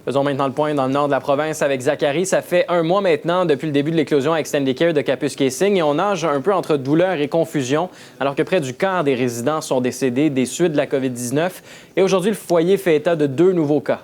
Faisons maintenant le point dans le nord de la province avec Zachary. Ça fait un mois maintenant depuis le début de l'éclosion à Extendicare de Kapuskasing et on nage un peu entre douleur et confusion alors que près du quart des résidents sont décédés des suites de la COVID-19. Et aujourd'hui, le foyer fait état de 2 nouveaux cas.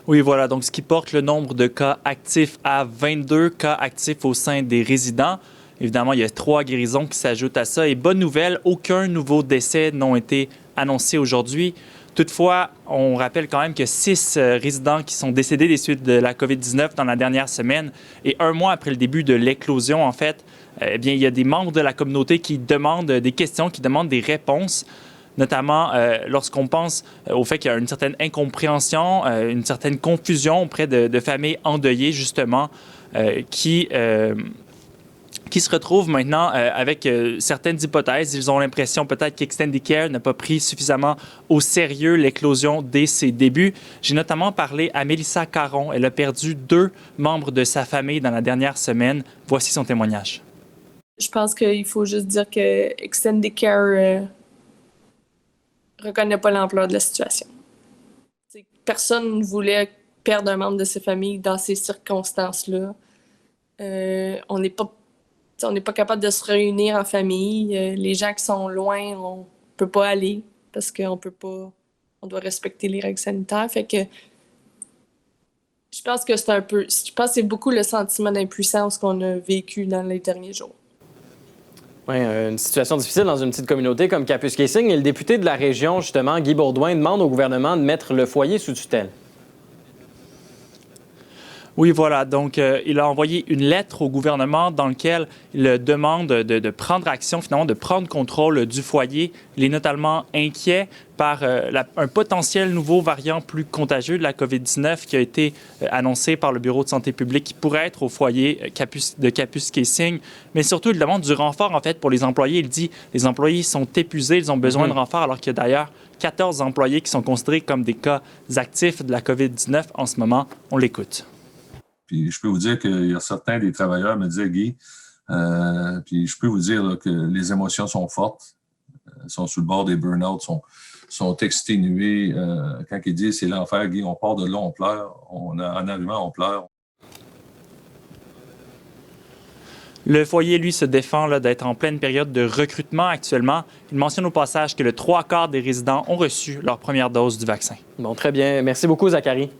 Oui, voilà. Donc, ce qui porte le nombre de cas actifs à 22 cas actifs au sein des résidents. Évidemment, il y a 3 guérisons qui s'ajoutent à ça. Et bonne nouvelle, aucun nouveau décès n'a été annoncé aujourd'hui. Toutefois, on rappelle quand même que 6 résidents qui sont décédés des suites de la COVID-19 dans la dernière semaine. Et un mois après le début de l'éclosion, en fait, eh bien, il y a des membres de la communauté qui demandent des questions, qui demandent des réponses, notamment lorsqu'on pense au fait qu'il y a une certaine incompréhension, une certaine confusion auprès de familles endeuillées, justement, qui se retrouvent maintenant avec certaines hypothèses. Ils ont l'impression peut-être qu'Extendicare n'a pas pris suffisamment au sérieux l'éclosion dès ses débuts. J'ai notamment parlé à Mélissa Caron. Elle a perdu 2 membres de sa famille dans la dernière semaine. Voici son témoignage. Je pense qu'il faut juste dire que Extendicare reconnaît pas l'ampleur de la situation. Personne ne voulait perdre un membre de sa famille dans ces circonstances-là. On n'est pas capable de se réunir en famille. Les gens qui sont loin, on peut pas aller parce qu'on peut pas. On doit respecter les règles sanitaires. Fait que je pense que c'est beaucoup le sentiment d'impuissance qu'on a vécu dans les derniers jours. Oui, une situation difficile dans une petite communauté comme Kapuskasing. Et le député de la région, justement, Guy Bourdouin, demande au gouvernement de mettre le foyer sous tutelle. Oui, voilà. Donc, il a envoyé une lettre au gouvernement dans laquelle il demande de prendre action, finalement, de prendre contrôle du foyer. Il est notamment inquiet par un potentiel nouveau variant plus contagieux de la COVID-19 qui a été annoncé par le Bureau de santé publique qui pourrait être au foyer de Kapuskasing. Mais surtout, il demande du renfort, en fait, pour les employés. Il dit les employés sont épuisés, ils ont besoin de renfort, alors qu'il y a d'ailleurs 14 employés qui sont considérés comme des cas actifs de la COVID-19 en ce moment. On l'écoute. Puis je peux vous dire qu'il y a certains des travailleurs me disaient, Guy, puis je peux vous dire là, que les émotions sont fortes, sont sur le bord des burn-out, sont exténués. Quand ils disent c'est l'enfer, Guy, on part de là, on pleure. En arrivant, on pleure. Le foyer, lui, se défend d'être en pleine période de recrutement actuellement. Il mentionne au passage que le 3/4 des résidents ont reçu leur première dose du vaccin. Bon, très bien. Merci beaucoup, Zachary.